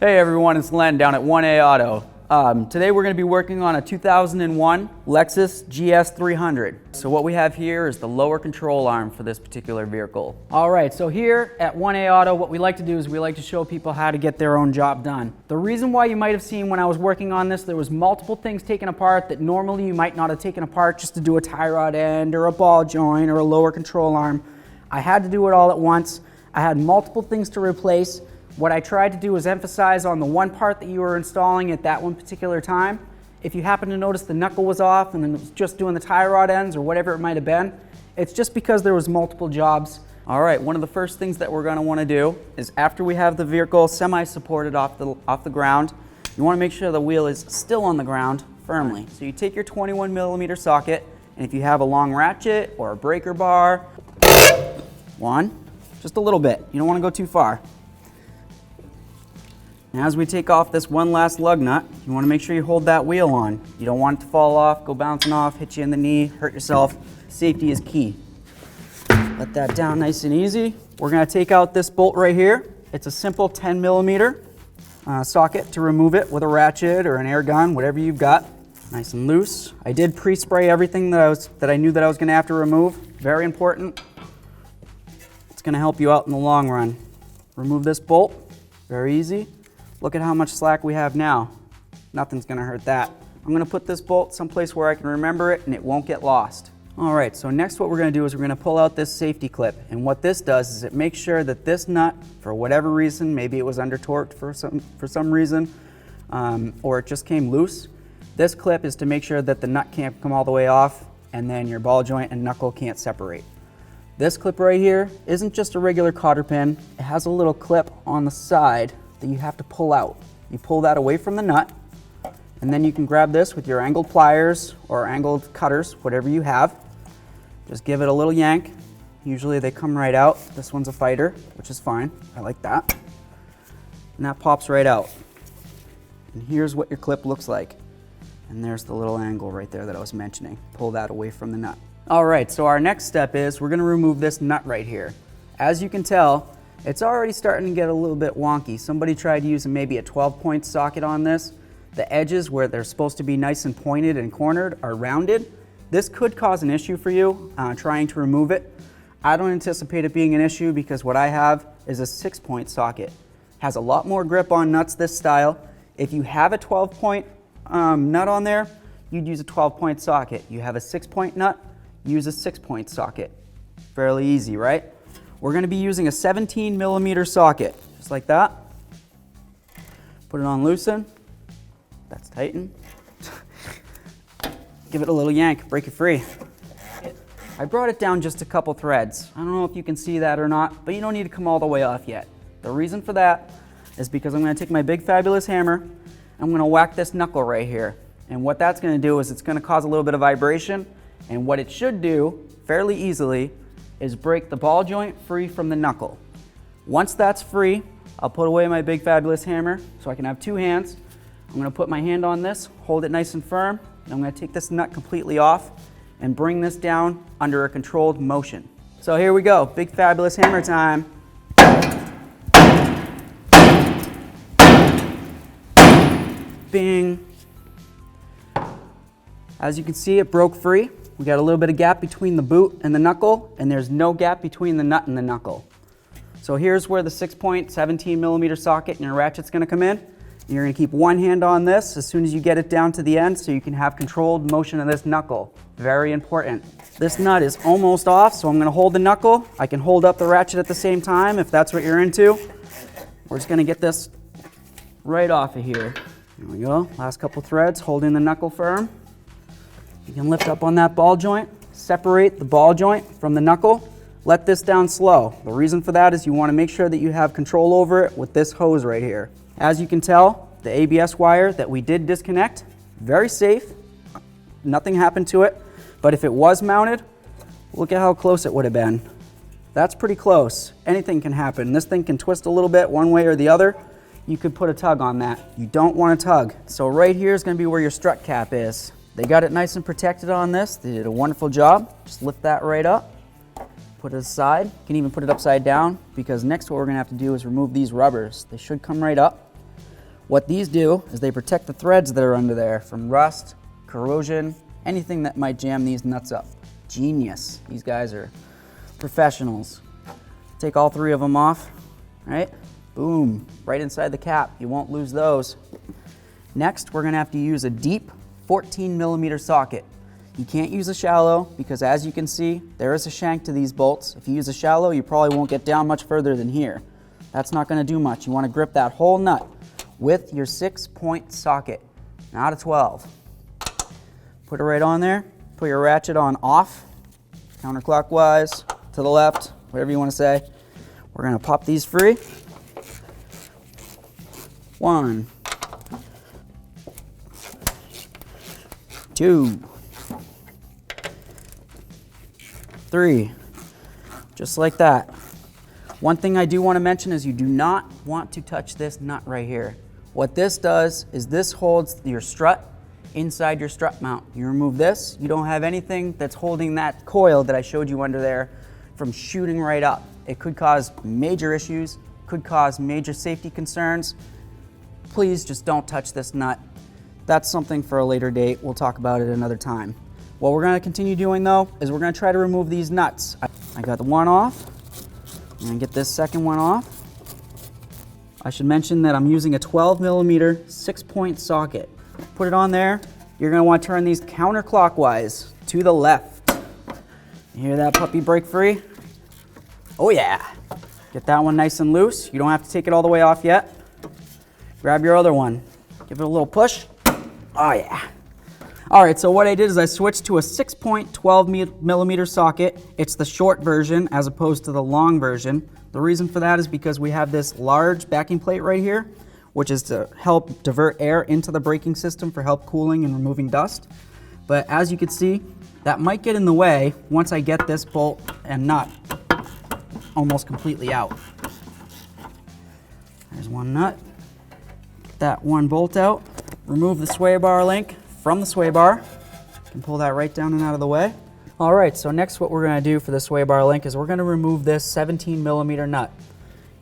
Hey everyone, it's Len down at 1A Auto. Today we're going to be working on a 2001 Lexus GS300. So what we have here is the lower control arm for this particular vehicle. Alright, so here at 1A Auto, what we like to do is we like to show people how to get their own job done. The reason why you might have seen when I was working on this, there was multiple things taken apart that normally you might not have taken apart just to do a tie rod end or a ball joint or a lower control arm. I had to do it all at once. I had multiple things to replace. What I tried to do was emphasize on the one part that you were installing at that one particular time. If you happen to notice the knuckle was off and then it was just doing the tie rod ends or whatever it might have been, it's just because there was multiple jobs. All right, one of the first things that we're going to want to do is after we have the vehicle semi-supported off the ground, you want to make sure the wheel is still on the ground firmly. So you take your 21mm socket, and if you have a long ratchet or a breaker bar, just a little bit. You don't want to go too far. And as we take off this one last lug nut, you want to make sure you hold that wheel on. You don't want it to fall off, go bouncing off, hit you in the knee, hurt yourself. Safety is key. Let that down nice and easy. We're going to take out this bolt right here. It's a simple 10mm socket to remove it with a ratchet or an air gun, whatever you've got. Nice and loose. I did pre-spray everything that I knew that I was going to have to remove. Very important. It's going to help you out in the long run. Remove this bolt. Very easy. Look at how much slack we have now. Nothing's gonna hurt that. I'm gonna put this bolt someplace where I can remember it and it won't get lost. All right, so next what we're gonna do is we're gonna pull out this safety clip. And what this does is it makes sure that this nut, for whatever reason, maybe it was under torqued for some reason, or it just came loose. This clip is to make sure that the nut can't come all the way off and then your ball joint and knuckle can't separate. This clip right here isn't just a regular cotter pin. It has a little clip on the side that you have to pull out. You pull that away from the nut, and then you can grab this with your angled pliers or angled cutters, whatever you have. Just give it a little yank. Usually they come right out. This one's a fighter, which is fine. I like that. And that pops right out. And here's what your clip looks like. And there's the little angle right there that I was mentioning. Pull that away from the nut. All right, so our next step is we're gonna remove this nut right here. As you can tell, it's already starting to get a little bit wonky. Somebody tried using maybe a 12-point socket on this. The edges where they're supposed to be nice and pointed and cornered are rounded. This could cause an issue for you trying to remove it. I don't anticipate it being an issue because what I have is a 6-point socket. Has a lot more grip on nuts this style. If you have a 12-point nut on there, you'd use a 12-point socket. You have a 6-point nut, use a 6-point socket. Fairly easy, right? We're going to be using a 17mm socket, just like that. Put it on loosen. That's tighten. Give it a little yank, break it free. I brought it down just a couple threads. I don't know if you can see that or not, but you don't need to come all the way off yet. The reason for that is because I'm going to take my big fabulous hammer. I'm going to whack this knuckle right here. And what that's going to do is it's going to cause a little bit of vibration. And what it should do, fairly easily, is break the ball joint free from the knuckle. Once that's free, I'll put away my big fabulous hammer so I can have two hands. I'm gonna put my hand on this, hold it nice and firm, and I'm gonna take this nut completely off and bring this down under a controlled motion. So here we go, big fabulous hammer time. Bing. As you can see, it broke free. We got a little bit of gap between the boot and the knuckle, and there's no gap between the nut and the knuckle. So here's where the 6-point 17mm socket and your ratchet's gonna come in. You're gonna keep one hand on this as soon as you get it down to the end so you can have controlled motion of this knuckle. Very important. This nut is almost off, so I'm gonna hold the knuckle. I can hold up the ratchet at the same time if that's what you're into. We're just gonna get this right off of here. There we go, last couple threads, holding the knuckle firm. You can lift up on that ball joint, separate the ball joint from the knuckle, let this down slow. The reason for that is you want to make sure that you have control over it with this hose right here. As you can tell, the ABS wire that we did disconnect, very safe, nothing happened to it, but if it was mounted, look at how close it would have been. That's pretty close. Anything can happen. This thing can twist a little bit one way or the other. You could put a tug on that. You don't want to tug. So right here is going to be where your strut cap is. They got it nice and protected on this. They did a wonderful job. Just lift that right up, put it aside. You can even put it upside down because next what we're gonna have to do is remove these rubbers. They should come right up. What these do is they protect the threads that are under there from rust, corrosion, anything that might jam these nuts up. Genius. These guys are professionals. Take all 3 of them off, right? Boom, right inside the cap. You won't lose those. Next, we're gonna have to use a deep 14mm socket. You can't use a shallow because, as you can see, there is a shank to these bolts. If you use a shallow, you probably won't get down much further than here. That's not gonna do much. You wanna grip that whole nut with your 6-point socket, not a 12. Put it right on there. Put your ratchet on off, counterclockwise, to the left, whatever you wanna say. We're gonna pop these free. 1, 2, 3, just like that. One thing I do want to mention is you do not want to touch this nut right here. What this does is this holds your strut inside your strut mount. You remove this, you don't have anything that's holding that coil that I showed you under there from shooting right up. It could cause major issues, could cause major safety concerns. Please just don't touch this nut. That's something for a later date. We'll talk about it another time. What we're gonna continue doing though is we're gonna try to remove these nuts. I got the one off. I'm gonna get this second one off. I should mention that I'm using a 12mm 6-point socket. Put it on there. You're gonna want to turn these counterclockwise to the left. You hear that puppy break free? Oh yeah. Get that one nice and loose. You don't have to take it all the way off yet. Grab your other one. Give it a little push. Oh yeah. All right, so what I did is I switched to a 6-point 12mm socket. It's the short version as opposed to the long version. The reason for that is because we have this large backing plate right here, which is to help divert air into the braking system for help cooling and removing dust. But as you can see, that might get in the way once I get this bolt and nut almost completely out. There's one nut. Get that one bolt out. Remove the sway bar link from the sway bar. You can pull that right down and out of the way. All right, so next what we're gonna do for the sway bar link is we're gonna remove this 17mm nut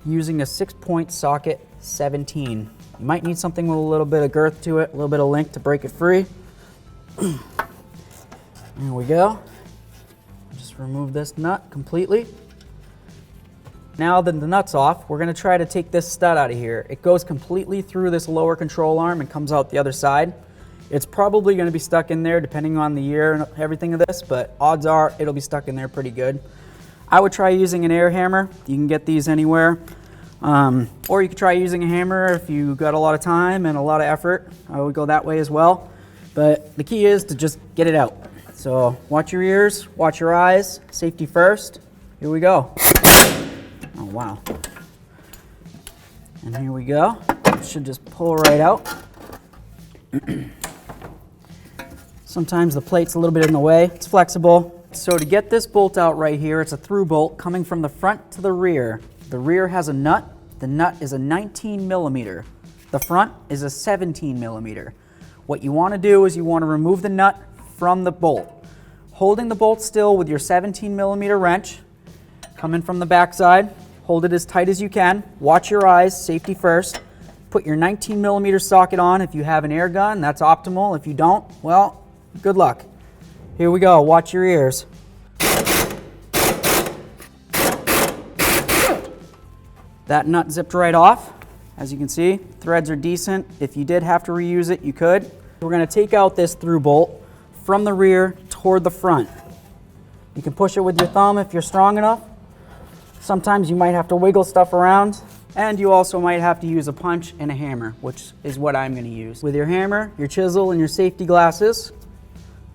using a 6-point socket 17. You might need something with a little bit of girth to it, a little bit of link to break it free. There we go. Just remove this nut completely. Now that the nut's off, we're gonna try to take this stud out of here. It goes completely through this lower control arm and comes out the other side. It's probably gonna be stuck in there depending on the year and everything of this, but odds are it'll be stuck in there pretty good. I would try using an air hammer. You can get these anywhere. Or you could try using a hammer if you got a lot of time and a lot of effort. I would go that way as well. But the key is to just get it out. So watch your ears, watch your eyes, safety first. Here we go. Oh wow. And here we go. It should just pull right out. Sometimes the plate's a little bit in the way. It's flexible. So to get this bolt out right here, it's a through bolt coming from the front to the rear. The rear has a nut. The nut is a 19mm. The front is a 17mm. What you want to do is you want to remove the nut from the bolt. Holding the bolt still with your 17mm wrench, come in from the back side, hold it as tight as you can. Watch your eyes, safety first. Put your 19mm socket on. If you have an air gun, that's optimal. If you don't, well, good luck. Here we go, watch your ears. That nut zipped right off. As you can see, threads are decent. If you did have to reuse it, you could. We're gonna take out this through bolt from the rear toward the front. You can push it with your thumb if you're strong enough. Sometimes you might have to wiggle stuff around, and you also might have to use a punch and a hammer, which is what I'm gonna use. With your hammer, your chisel, and your safety glasses,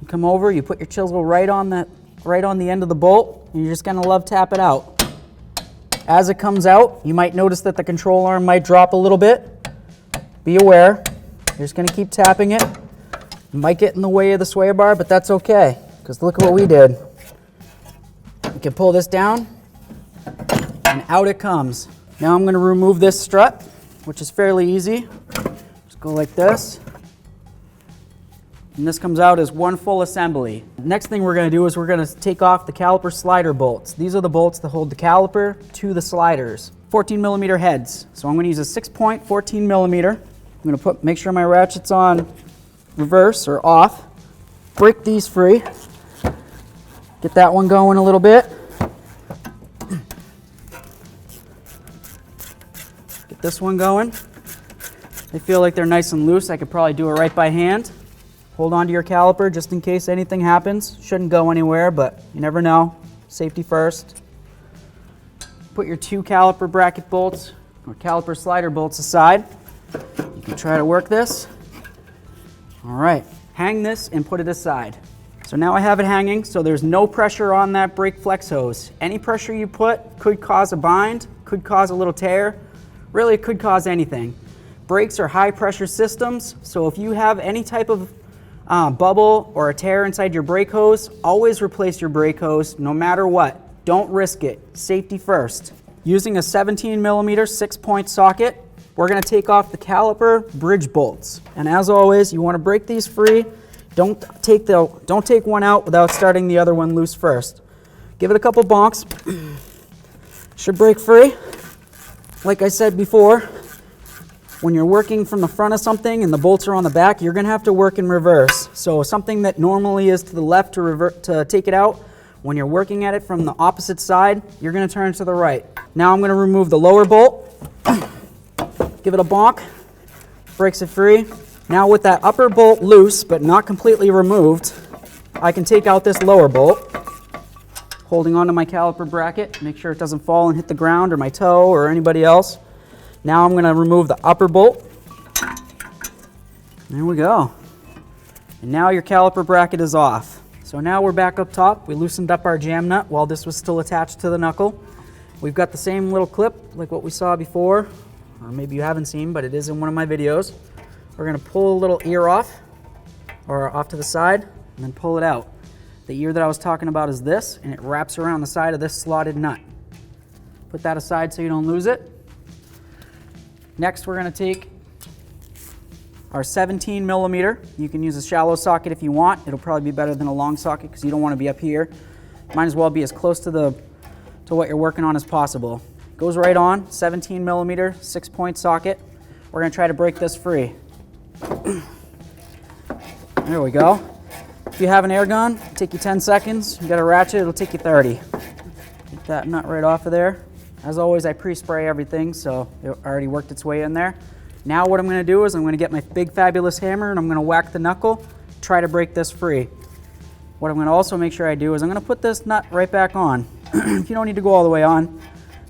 you come over, you put your chisel right on the end of the bolt, and you're just gonna love tap it out. As it comes out, you might notice that the control arm might drop a little bit. Be aware. You're just gonna keep tapping it. It might get in the way of the sway bar, but that's okay, because look at what we did. You can pull this down, and out it comes. Now I'm gonna remove this strut, which is fairly easy. Just go like this. And this comes out as one full assembly. Next thing we're gonna do is we're gonna take off the caliper slider bolts. These are the bolts that hold the caliper to the sliders. 14mm heads. So I'm gonna use a 6-point 14mm. I'm gonna make sure my ratchet's on reverse or off. Break these free. Get that one going a little bit. Get this one going. They feel like they're nice and loose. I could probably do it right by hand. Hold on to your caliper just in case anything happens. Shouldn't go anywhere, but you never know. Safety first. Put your 2 caliper bracket bolts or caliper slider bolts aside. You can try to work this. All right, hang this and put it aside. So now I have it hanging, so there's no pressure on that brake flex hose. Any pressure you put could cause a bind, could cause a little tear. Really, it could cause anything. Brakes are high pressure systems, so if you have any type of bubble or a tear inside your brake hose, always replace your brake hose no matter what. Don't risk it. Safety first. Using a 17 millimeter 6-point socket, we're going to take off the caliper bridge bolts. And as always, you want to break these free. Don't take one out without starting the other one loose first. Give it a couple bonks. Should break free. Like I said before, when you're working from the front of something and the bolts are on the back, you're going to have to work in reverse. So something that normally is to the left to take it out, when you're working at it from the opposite side, you're going to turn to the right. Now I'm going to remove the lower bolt. Give it a bonk. Breaks it free. Now with that upper bolt loose but not completely removed, I can take out this lower bolt. Holding onto my caliper bracket, make sure it doesn't fall and hit the ground or my toe or anybody else. Now I'm going to remove the upper bolt. There we go. And now your caliper bracket is off. So now we're back up top. We loosened up our jam nut while this was still attached to the knuckle. We've got the same little clip like what we saw before, or maybe you haven't seen, but it is in one of my videos. We're going to pull a little ear off, or off to the side, and then pull it out. The ear that I was talking about is this, and it wraps around the side of this slotted nut. Put that aside so you don't lose it. Next, we're going to take our 17 millimeter. You can use a shallow socket if you want. It'll probably be better than a long socket because you don't want to be up here. Might as well be as close to what you're working on as possible. Goes right on, 17 millimeter, 6-point socket. We're going to try to break this free. There we go. If you have an air gun, it'll take you 10 seconds. You got a ratchet, it'll take you 30. Get that nut right off of there. As always, I pre-spray everything, so it already worked its way in there. Now what I'm going to do is I'm going to get my big fabulous hammer and I'm going to whack the knuckle, try to break this free. What I'm going to also make sure I do is I'm going to put this nut right back on. You don't need to go all the way on.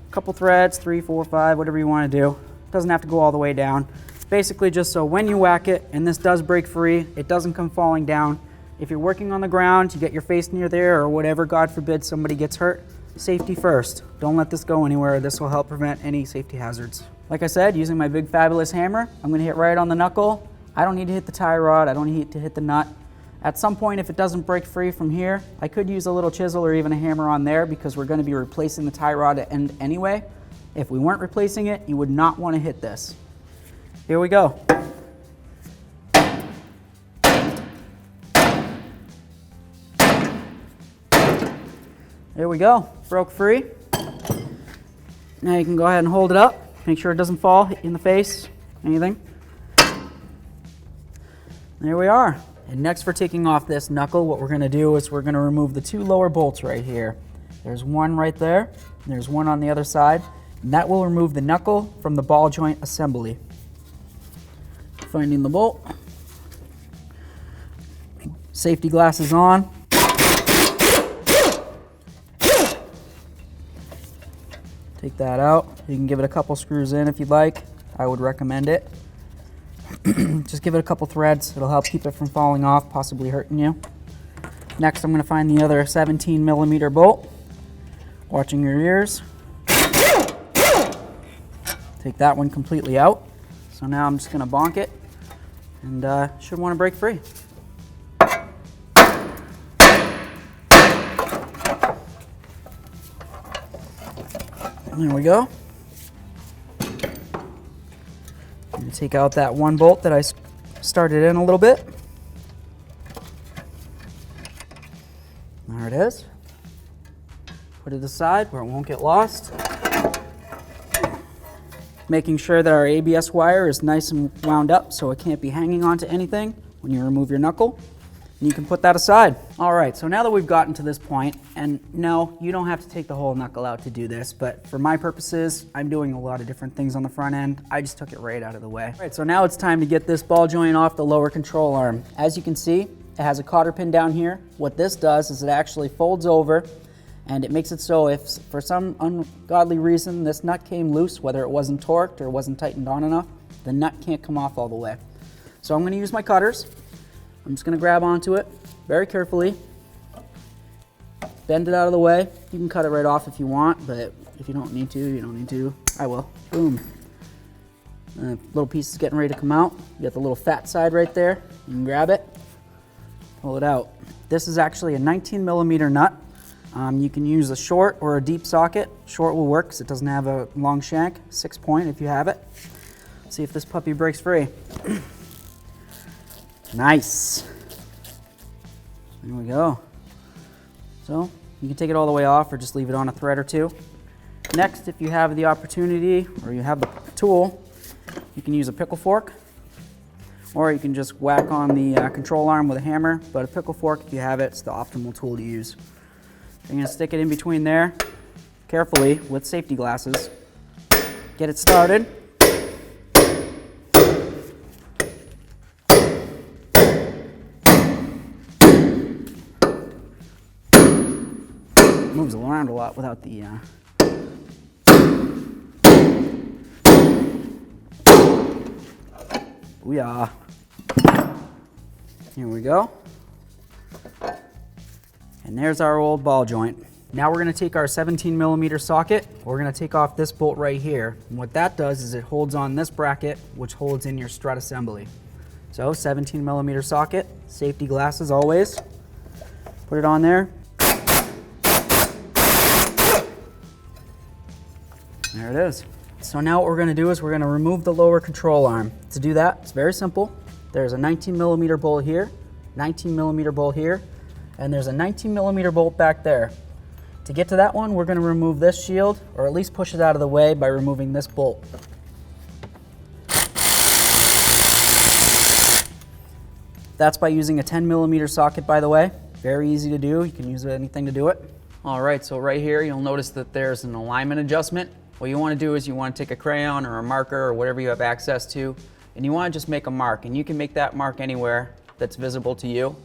A couple threads, 3, 4, 5, whatever you want to do. Doesn't have to go all the way down. Basically just so when you whack it and this does break free, it doesn't come falling down. If you're working on the ground, you get your face near there or whatever, God forbid somebody gets hurt, safety first. Don't let this go anywhere. This will help prevent any safety hazards. Like I said, using my big fabulous hammer, I'm going to hit right on the knuckle. I don't need to hit the tie rod. I don't need to hit the nut. At some point, if it doesn't break free from here, I could use a little chisel or even a hammer on there because we're going to be replacing the tie rod end anyway. If we weren't replacing it, you would not want to hit this. Here we go. There we go, broke free. Now you can go ahead and hold it up. Make sure it doesn't fall, hit you in the face, anything. There we are. And next for taking off this knuckle, what we're gonna do is we're gonna remove the 2 lower bolts right here. There's one right there, and there's one on the other side. And that will remove the knuckle from the ball joint assembly. Finding the bolt. Safety glasses on. Take that out. You can give it a couple screws in if you'd like. I would recommend it. Just give it a couple threads. It'll help keep it from falling off, possibly hurting you. Next, I'm going to find the other 17 millimeter bolt. Watching your ears. Take that one completely out. So now I'm just going to bonk it and should want to break free. There we go. I'm going to take out that one bolt that I started in a little bit. There it is. Put it aside where it won't get lost. making sure that our ABS wire is nice and wound up so it can't be hanging onto anything when you remove your knuckle. And you can put that aside. All right, so now that we've gotten to this point, and no, you don't have to take the whole knuckle out to do this, but for my purposes, I'm doing a lot of different things on the front end. I just took it right out of the way. All right, so now it's time to get this ball joint off the lower control arm. As you can see, it has a cotter pin down here. What this does is it actually folds over, and it makes it so if for some ungodly reason this nut came loose, whether it wasn't torqued or wasn't tightened on enough, the nut can't come off all the way. So I'm going to use my cutters. I'm just going to grab onto it very carefully, bend it out of the way. You can cut it right off if you want, but if you don't need to, you don't need to. I will. Boom. Little piece is getting ready to come out. You got the little fat side right there. You can grab it, pull it out. This is actually a 19mm nut. You can use a short or a deep socket. Short will work because it doesn't have a long shank. 6-point if you have it. Let's see if this puppy breaks free. Nice. There we go. So you can take it all the way off or just leave it on a thread or two. Next, if you have the opportunity or you have the tool, you can use a pickle fork, or you can just whack on the control arm with a hammer. But a pickle fork, if you have it, it's the optimal tool to use. You're going to stick it in between there carefully with safety glasses. Get it started. Moves around a lot without the Booyah. Here we go. And there's our old ball joint. Now we're going to take our 17mm socket. We're going to take off this bolt right here. And what that does is it holds on this bracket, which holds in your strut assembly. So 17mm socket, safety glasses always. Put it on there. There it is. So now what we're going to do is we're going to remove the lower control arm. To do that, it's very simple. There's a 19mm bolt here, 19mm bolt here, and there's a 19mm bolt back there. To get to that one, we're going to remove this shield, or at least push it out of the way by removing this bolt. That's by using a 10mm socket, by the way. Very easy to do. You can use anything to do it. All right, so right here, you'll notice that there's an alignment adjustment. What you want to do is you want to take a crayon or a marker or whatever you have access to, and you want to just make a mark. And you can make that mark anywhere that's visible to you.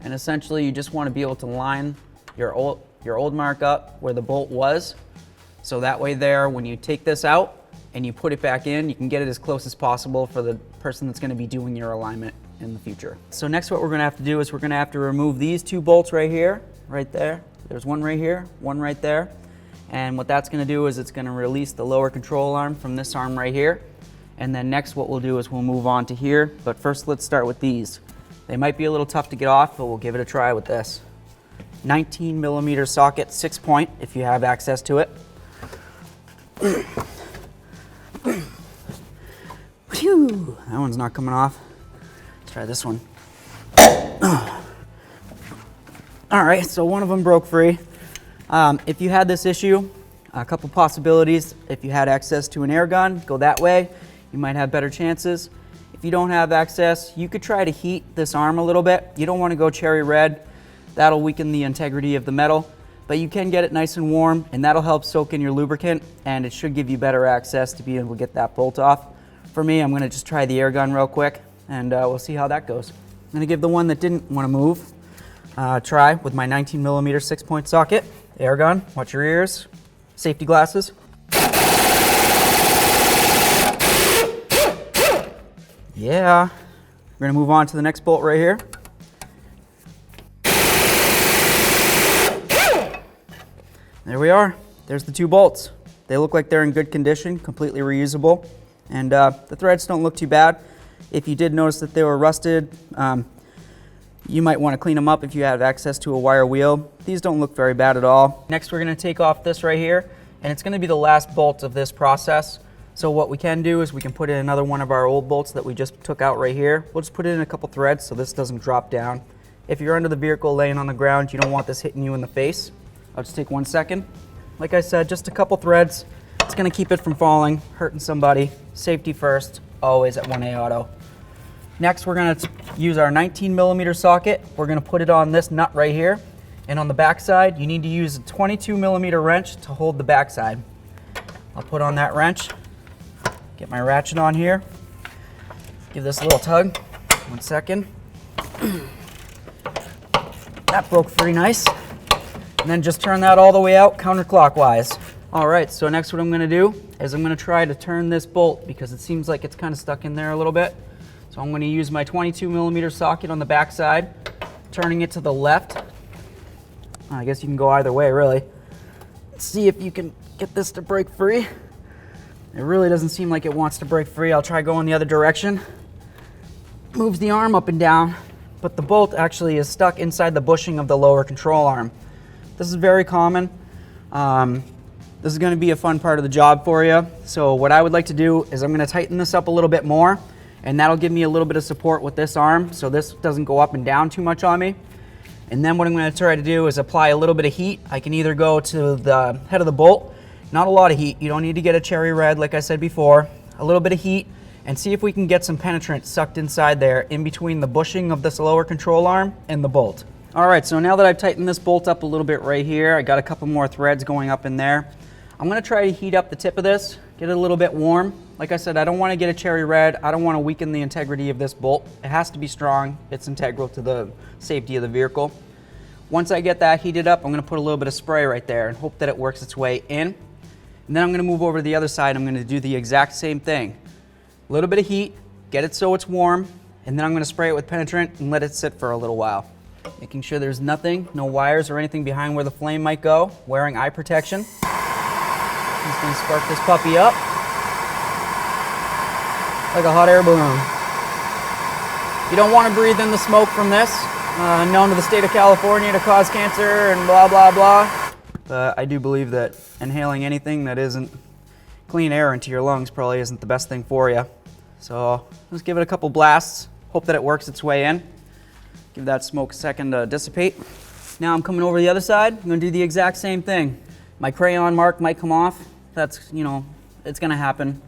And essentially, you just want to be able to line your old mark up where the bolt was. So that way there, when you take this out and you put it back in, you can get it as close as possible for the person that's going to be doing your alignment in the future. So next what we're going to have to do is we're going to have to remove these two bolts right here, right there. There's one right here, one right there. And what that's going to do is it's going to release the lower control arm from this arm right here. And then next what we'll do is we'll move on to here. But first let's start with these. They might be a little tough to get off, but we'll give it a try with this. 19mm socket, 6-point if you have access to it. Phew, that one's not coming off. Let's try this one. All right, so one of them broke free. If you had this issue, a couple possibilities. If you had access to an air gun, go that way. You might have better chances. If you don't have access, you could try to heat this arm a little bit. You don't want to go cherry red. That'll weaken the integrity of the metal. But you can get it nice and warm, and that'll help soak in your lubricant, and it should give you better access to be able to get that bolt off. For me, I'm going to just try the air gun real quick, and we'll see how that goes. I'm going to give the one that didn't want to move a try with my 19mm 6-point socket. Air gun, watch your ears, safety glasses. Yeah, we're gonna move on to the next bolt right here. There we are, there's the two bolts. They look like they're in good condition, completely reusable. And the threads don't look too bad. If you did notice that they were rusted, you might want to clean them up if you have access to a wire wheel. These don't look very bad at all. Next, we're going to take off this right here, and it's going to be the last bolt of this process. So what we can do is we can put in another one of our old bolts that we just took out right here. We'll just put it in a couple threads so this doesn't drop down. If you're under the vehicle laying on the ground, you don't want this hitting you in the face. I'll just take 1 second. Like I said, just a couple threads It's gonna keep it from falling, hurting somebody. Safety first, always at 1A Auto. Next, we're gonna use our 19mm socket. We're gonna put it on this nut right here. And on the back side, you need to use a 22mm wrench to hold the back side. I'll put on that wrench, get my ratchet on here, give this a little tug. 1 second. That broke free nice. And then just turn that all the way out counterclockwise. All right, so next what I'm gonna do is I'm gonna try to turn this bolt because it seems like it's kind of stuck in there a little bit. So I'm gonna use my 22mm socket on the back side, turning it to the left. I guess you can go either way, really. Let's see if you can get this to break free. It really doesn't seem like it wants to break free. I'll try going the other direction. Moves the arm up and down, but the bolt actually is stuck inside the bushing of the lower control arm. This is very common. This is going to be a fun part of the job for you. So what I would like to do is I'm going to tighten this up a little bit more, and that'll give me a little bit of support with this arm so this doesn't go up and down too much on me. And then what I'm going to try to do is apply a little bit of heat. I can either go to the head of the bolt, not a lot of heat, you don't need to get a cherry red like I said before, a little bit of heat, and see if we can get some penetrant sucked inside there in between the bushing of this lower control arm and the bolt. All right, so now that I've tightened this bolt up a little bit right here, I got a couple more threads going up in there. I'm gonna try to heat up the tip of this, get it a little bit warm. Like I said, I don't wanna get a cherry red. I don't wanna weaken the integrity of this bolt. It has to be strong. It's integral to the safety of the vehicle. Once I get that heated up, I'm gonna put a little bit of spray right there and hope that it works its way in. And then I'm gonna move over to the other side. I'm gonna do the exact same thing. A little bit of heat, get it so it's warm, and then I'm gonna spray it with penetrant and let it sit for a little while. Making sure there's nothing, no wires or anything behind where the flame might go. Wearing eye protection. I'm just gonna spark this puppy up like a hot air balloon. You don't want to breathe in the smoke from this, known to the state of California to cause cancer and blah, blah, blah. But I do believe that inhaling anything that isn't clean air into your lungs probably isn't the best thing for you. So let's give it a couple blasts, hope that it works its way in. Give that smoke a second to dissipate. Now I'm coming over the other side. I'm gonna do the exact same thing. My crayon mark might come off. That's, you know, it's gonna happen.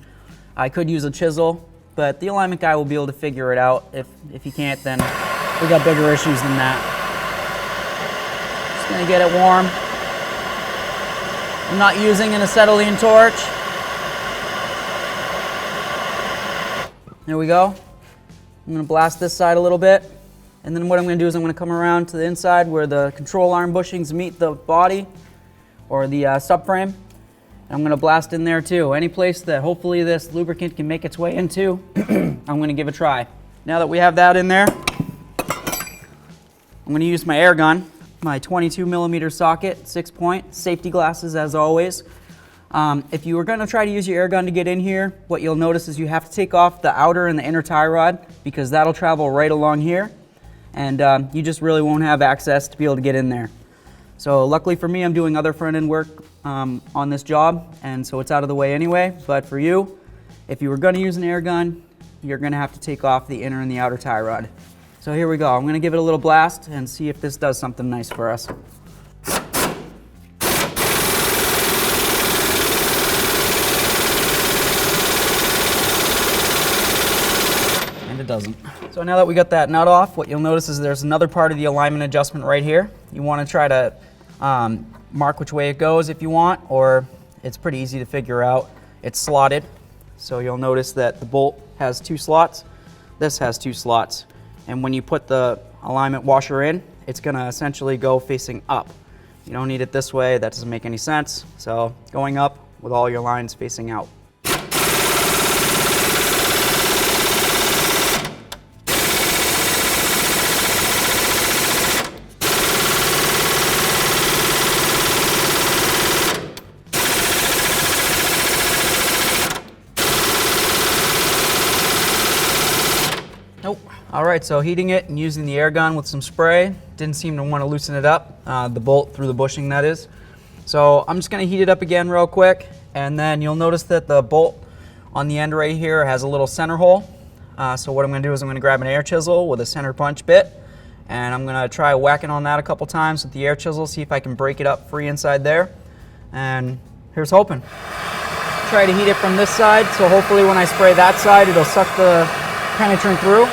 I could use a chisel, but the alignment guy will be able to figure it out. If he can't, then we got bigger issues than that. Just gonna get it warm. I'm not using an acetylene torch. There we go. I'm gonna blast this side a little bit. And then what I'm gonna do is I'm gonna come around to the inside where the control arm bushings meet the body or the subframe. I'm gonna blast in there too. Any place that hopefully this lubricant can make its way into, I'm gonna give a try. Now that we have that in there, I'm gonna use my air gun, my 22mm socket, 6-point, safety glasses as always. If you were gonna try to use your air gun to get in here, what you'll notice is you have to take off the outer and the inner tie rod because that'll travel right along here. And you just really won't have access to be able to get in there. So luckily for me, I'm doing other front end work on this job, and so it's out of the way anyway. But for you, if you were gonna use an air gun, you're gonna have to take off the inner and the outer tie rod. So here we go. I'm gonna give it a little blast and see if this does something nice for us. And it doesn't. So now that we got that nut off, what you'll notice is there's another part of the alignment adjustment right here. You want to try to mark which way it goes if you want, or it's pretty easy to figure out. It's slotted, so you'll notice that the bolt has 2 slots. This has 2 slots. And when you put the alignment washer in, it's going to essentially go facing up. You don't need it this way, that doesn't make any sense. So going up with all your lines facing out. Nope. All right, so heating it and using the air gun with some spray, didn't seem to want to loosen it up, the bolt through the bushing that is. So I'm just gonna heat it up again real quick, and then you'll notice that the bolt on the end right here has a little center hole. So what I'm gonna do is I'm gonna grab an air chisel with a center punch bit, and I'm gonna try whacking on that a couple times with the air chisel, see if I can break it up free inside there. And here's hoping. try to heat it from this side, so hopefully when I spray that side, it'll suck the penetrant through.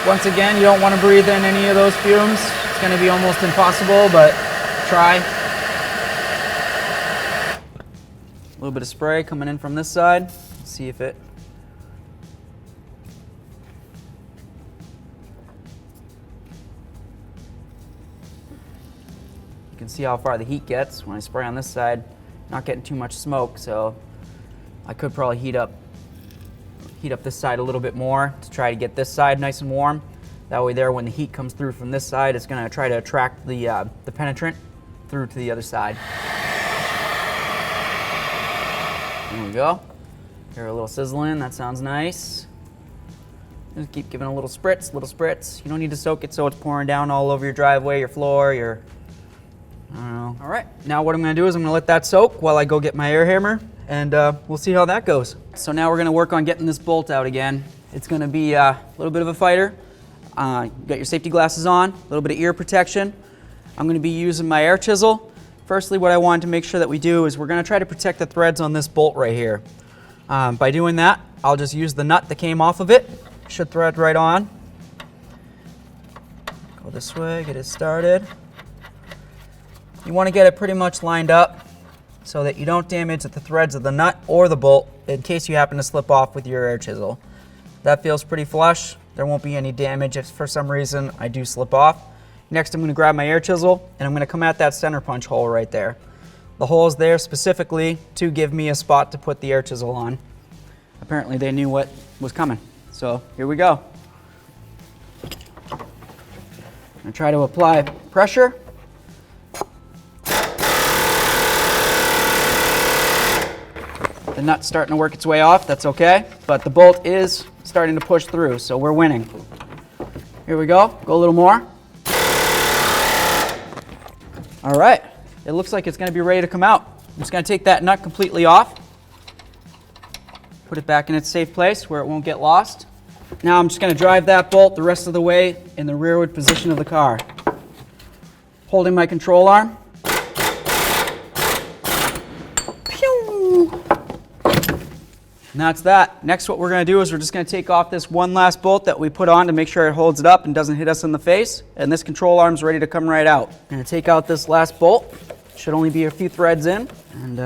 Once again, you don't want to breathe in any of those fumes. It's going to be almost impossible, but try. A little bit of spray coming in from this side. Let's see if it... You can see how far the heat gets when I spray on this side. Not getting too much smoke, so I could probably heat up this side a little bit more to try to get this side nice and warm. That way there, when the heat comes through from this side, it's going to try to attract the penetrant through to the other side. There we go. Hear a little sizzling, that sounds nice. Just keep giving a little spritz, little spritz. You don't need to soak it so it's pouring down all over your driveway, your floor, your... I don't know. All right, now what I'm gonna do is I'm gonna let that soak while I go get my air hammer, and we'll see how that goes. So now we're gonna work on getting this bolt out again. It's gonna be a little bit of a fighter. You got your safety glasses on, a little bit of ear protection. I'm gonna be using my air chisel. Firstly, what I wanted to make sure that we do is we're gonna try to protect the threads on this bolt right here. By doing that, I'll just use the nut that came off of it. Should thread right on. Go this way, get it started. You want to get it pretty much lined up so that you don't damage the threads of the nut or the bolt in case you happen to slip off with your air chisel. That feels pretty flush. There won't be any damage if for some reason I do slip off. Next, I'm going to grab my air chisel and I'm going to come at that center punch hole right there. The hole is there specifically to give me a spot to put the air chisel on. Apparently they knew what was coming. So here we go. I'm going to try to apply pressure. The nut's starting to work its way off, that's okay, but the bolt is starting to push through, so we're winning. Here we go, go a little more. All right, it looks like it's gonna be ready to come out. I'm just gonna take that nut completely off, put it back in its safe place where it won't get lost. Now I'm just gonna drive that bolt the rest of the way in the rearward position of the car. Holding my control arm. And that's that. Next, what we're going to do is we're just going to take off this one last bolt that we put on to make sure it holds it up and doesn't hit us in the face. And this control arm's ready to come right out. I'm going to take out this last bolt. Should only be a few threads in. And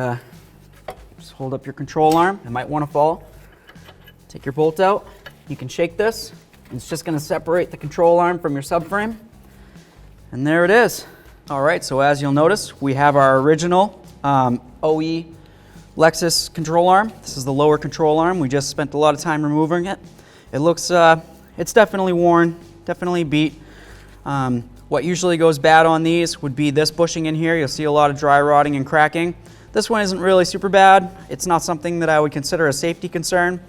just hold up your control arm. It might want to fall. Take your bolt out. You can shake this. It's just going to separate the control arm from your subframe. And there it is. All right, so as you'll notice, we have our original OE Lexus control arm. This is the lower control arm. We just spent a lot of time removing it. It looks, it's definitely worn, definitely beat. What usually goes bad on these would be this bushing in here. You'll see a lot of dry rotting and cracking. This one isn't really super bad. It's not something that I would consider a safety concern,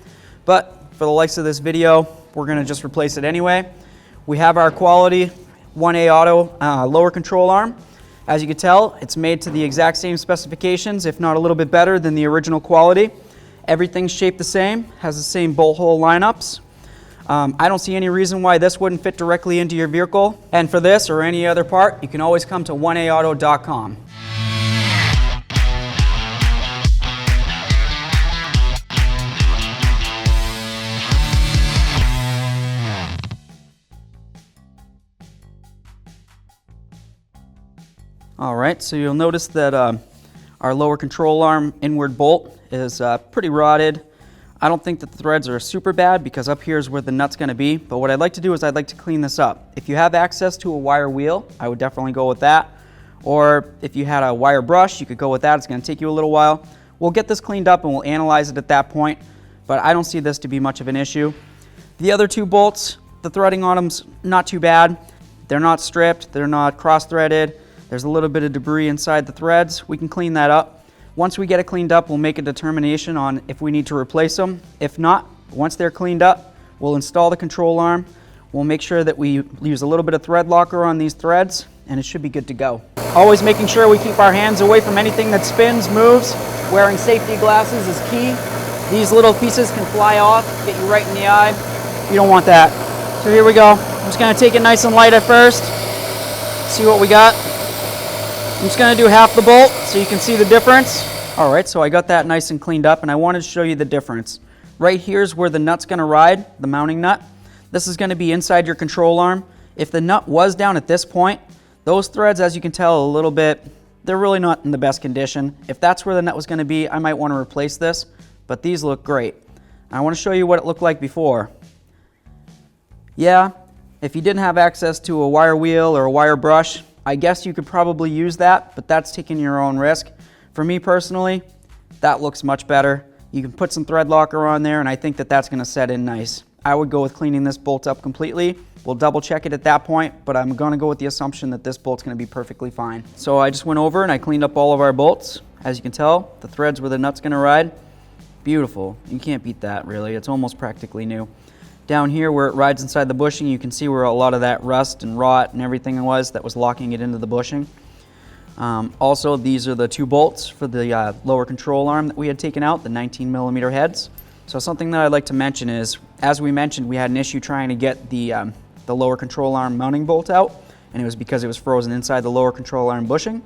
but for the likes of this video, we're gonna just replace it anyway. We have our quality 1A Auto lower control arm. As you can tell, it's made to the exact same specifications, if not a little bit better than the original quality. Everything's shaped the same, has the same bolt hole lineups. I don't see any reason why this wouldn't fit directly into your vehicle. And for this or any other part, you can always come to 1aauto.com. All right, so you'll notice that our lower control arm inward bolt is pretty rotted. I don't think that the threads are super bad because up here is where the nut's gonna be, but what I'd like to do is I'd like to clean this up. If you have access to a wire wheel, I would definitely go with that. Or if you had a wire brush, you could go with that. It's gonna take you a little while. We'll get this cleaned up and we'll analyze it at that point, but I don't see this to be much of an issue. The other two bolts, the threading on them's not too bad. They're not stripped, they're not cross-threaded. There's a little bit of debris inside the threads. We can clean that up. Once we get it cleaned up, we'll make a determination on if we need to replace them. If not, once they're cleaned up, we'll install the control arm. We'll make sure that we use a little bit of thread locker on these threads, and it should be good to go. Always making sure we keep our hands away from anything that spins, moves. Wearing safety glasses is key. These little pieces can fly off, get you right in the eye. You don't want that. So here we go. I'm just gonna take it nice and light at first. See what we got. I'm just going to do half the bolt so you can see the difference. All right, so I got that nice and cleaned up, and I wanted to show you the difference. Right here is where the nut's gonna ride, the mounting nut. This is gonna be inside your control arm. If the nut was down at this point, those threads, as you can tell a little bit, they're really not in the best condition. If that's where the nut was gonna be, I might wanna replace this, but these look great. I wanna show you what it looked like before. Yeah, if you didn't have access to a wire wheel or a wire brush, I guess you could probably use that, but that's taking your own risk. For me personally, that looks much better. You can put some thread locker on there, and I think that that's gonna set in nice. I would go with cleaning this bolt up completely. We'll double check it at that point, but I'm gonna go with the assumption that this bolt's gonna be perfectly fine. So I just went over and I cleaned up all of our bolts. As you can tell, the threads where the nut's gonna ride, beautiful. You can't beat that, really. It's almost practically new. Down here where it rides inside the bushing, you can see where a lot of that rust and rot and everything was that was locking it into the bushing. Also, these are the 2 bolts for the lower control arm that we had taken out, the 19mm heads. So something that I'd like to mention is, as we mentioned, we had an issue trying to get the lower control arm mounting bolt out, and it was because it was frozen inside the lower control arm bushing.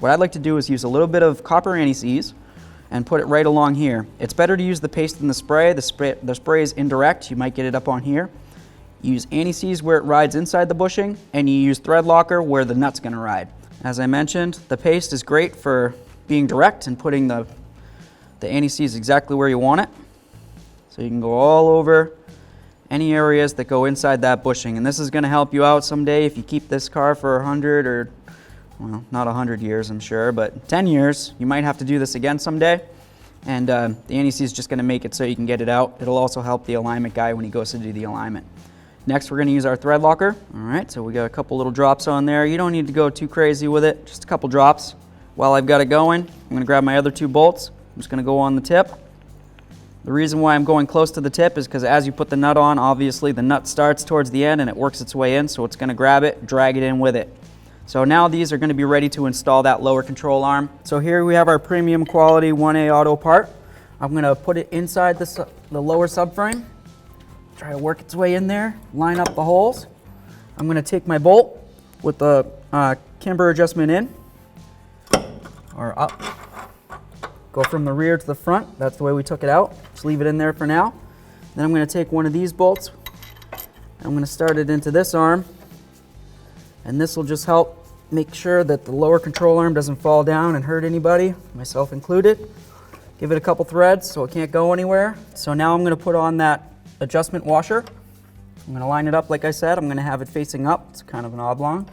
What I'd like to do is use a little bit of copper anti-seize and put it right along here. It's better to use the paste than the spray. The spray is indirect. You might get it up on here. Use anti-seize where it rides inside the bushing, and you use thread locker where the nut's gonna ride. As I mentioned, the paste is great for being direct and putting the anti-seize exactly where you want it. So you can go all over any areas that go inside that bushing. And this is gonna help you out someday if you keep this car for 100 or, well, not 100 years, I'm sure, but 10 years. You might have to do this again someday. And the anti-seize is just gonna make it so you can get it out. It'll also help the alignment guy when he goes to do the alignment. Next, we're gonna use our thread locker. All right, so we got a couple little drops on there. You don't need to go too crazy with it, just a couple drops. While I've got it going, I'm gonna grab my other 2 bolts. I'm just gonna go on the tip. The reason why I'm going close to the tip is because as you put the nut on, obviously the nut starts towards the end and it works its way in, so it's gonna grab it, drag it in with it. So now these are gonna be ready to install that lower control arm. So here we have our premium quality 1A auto part. I'm gonna put it inside the lower subframe. Try to work its way in there, line up the holes. I'm gonna take my bolt with the camber adjustment in, or up. Go from the rear to the front, that's the way we took it out. Just leave it in there for now. Then I'm gonna take one of these bolts, and I'm gonna start it into this arm, and this will just help make sure that the lower control arm doesn't fall down and hurt anybody, myself included. Give it a couple threads so it can't go anywhere. So now I'm gonna put on that adjustment washer. I'm gonna line it up like I said. I'm gonna have it facing up. It's kind of an oblong.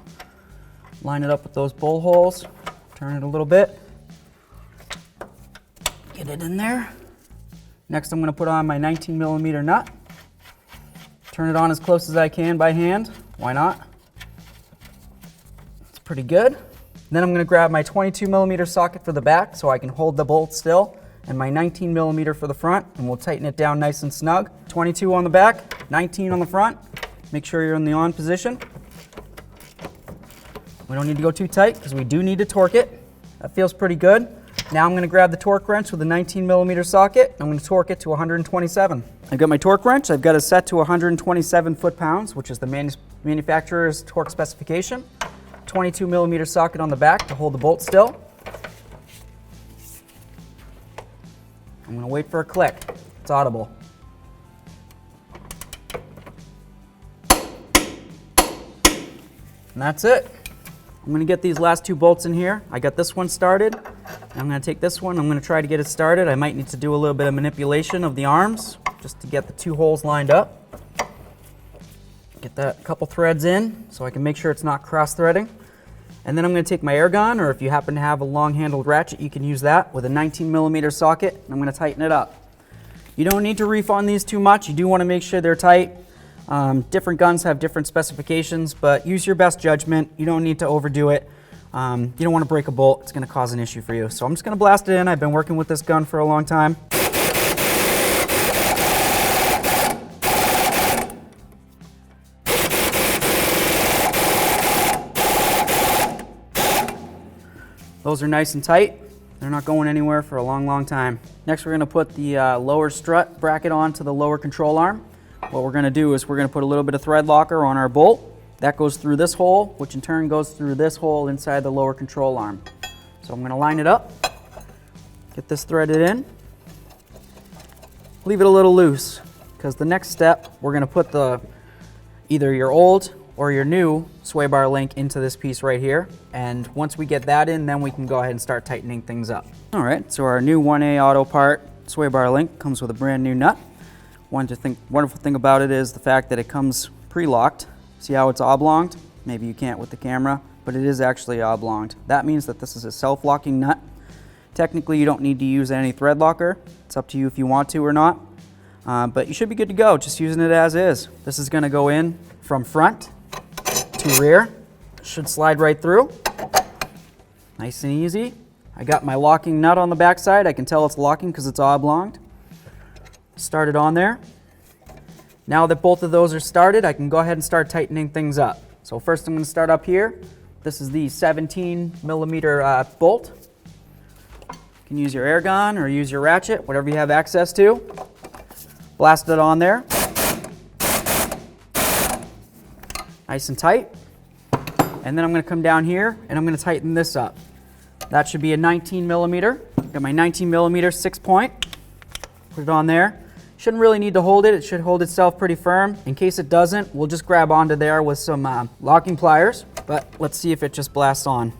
Line it up with those bowl holes. Turn it a little bit. Get it in there. Next I'm gonna put on my 19mm nut. Turn it on as close as I can by hand. Why not? It's pretty good. Then I'm gonna grab my 22mm socket for the back so I can hold the bolt still, and my 19mm for the front, and we'll tighten it down nice and snug. 22 on the back, 19 on the front. Make sure you're in the on position. We don't need to go too tight because we do need to torque it. That feels pretty good. Now I'm going to grab the torque wrench with the 19mm socket. I'm going to torque it to 127. I've got my torque wrench. I've got it set to 127 foot-pounds, which is the manufacturer's torque specification. 22mm socket on the back to hold the bolt still. I'm going to wait for a click. It's audible. And that's it. I'm going to get these last 2 bolts in here. I got this one started. I'm going to take this one. I'm going to try to get it started. I might need to do a little bit of manipulation of the arms just to get the 2 holes lined up. Get that couple threads in so I can make sure it's not cross-threading. And then I'm going to take my air gun, or if you happen to have a long-handled ratchet, you can use that with a 19mm socket. I'm going to tighten it up. You don't need to reef on these too much. You do want to make sure they're tight. Different guns have different specifications, but use your best judgment. You don't need to overdo it. You don't want to break a bolt. It's going to cause an issue for you. So I'm just going to blast it in. I've been working with this gun for a long time. Those are nice and tight. They're not going anywhere for a long, long time. Next, we're going to put the lower strut bracket onto the lower control arm. What we're going to do is we're going to put a little bit of thread locker on our bolt. That goes through this hole, which in turn goes through this hole inside the lower control arm. So I'm going to line it up, Get this threaded in. Leave it a little loose, because the next step, we're going to put either your old or your new sway bar link into this piece right here. And once we get that in, then we can go ahead and start tightening things up. All right, so our new 1A auto part sway bar link comes with a brand new nut. Wonderful thing about it is the fact that it comes pre-locked. See how it's oblonged? Maybe you can't with the camera, but it is actually oblonged. That means that this is a self-locking nut. Technically, you don't need to use any thread locker. It's up to you if you want to or not. But you should be good to go, just using it as is. This is gonna go in from front to rear. Should slide right through. Nice and easy. I got my locking nut on the back side. I can tell it's locking because it's oblonged. Start it on there. Now that both of those are started, I can go ahead and start tightening things up. So first I'm going to start up here. This is the 17mm bolt. You can use your air gun or use your ratchet, whatever you have access to. Blast it on there. Nice and tight. And then I'm going to come down here and I'm going to tighten this up. That should be a 19mm. Got my 19mm 6-point. Put it on there. Shouldn't really need to hold it. It should hold itself pretty firm. In case it doesn't, we'll just grab onto there with some locking pliers. But let's see if it just blasts on.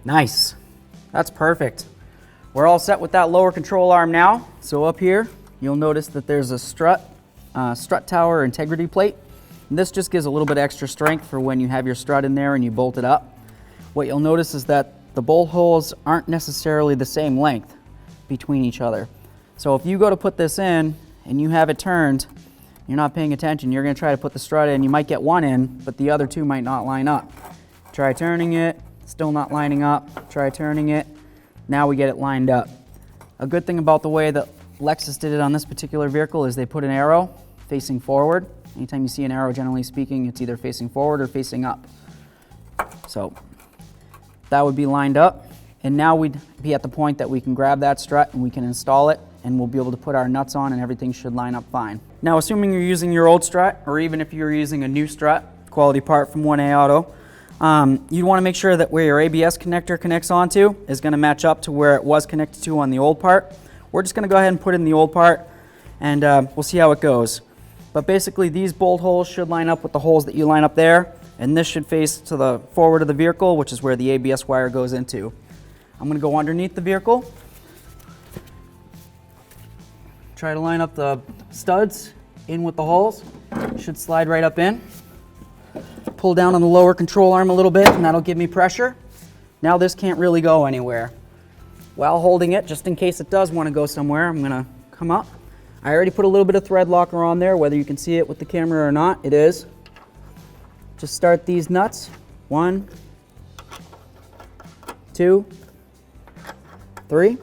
Nice. That's perfect. We're all set with that lower control arm now. So up here, you'll notice that there's a strut tower integrity plate. And this just gives a little bit extra strength for when you have your strut in there and you bolt it up. What you'll notice is that the bolt holes aren't necessarily the same length between each other. So if you go to put this in and you have it turned, you're not paying attention, you're going to try to put the strut in, you might get one in, but the other two might not line up. Try turning it, still not lining up. Try turning it, now we get it lined up. A good thing about the way that Lexus did it on this particular vehicle is they put an arrow facing forward. Anytime you see an arrow, generally speaking, it's either facing forward or facing up. So that would be lined up. And now we'd be at the point that we can grab that strut and we can install it and we'll be able to put our nuts on and everything should line up fine. Now, assuming you're using your old strut or even if you're using a new strut, quality part from 1A Auto, you'd want to make sure that where your ABS connector connects onto is going to match up to where it was connected to on the old part. We're just going to go ahead and put in the old part and we'll see how it goes. But basically these bolt holes should line up with the holes that you line up there, and this should face to the forward of the vehicle, which is where the ABS wire goes into. I'm going to go underneath the vehicle. Try to line up the studs in with the holes. Should slide right up in. Pull down on the lower control arm a little bit and that'll give me pressure. Now this can't really go anywhere. While holding it, just in case it does want to go somewhere, I'm going to come up. I already put a little bit of thread locker on there, whether you can see it with the camera or not, it is. Just start these nuts. 1, 2, 3.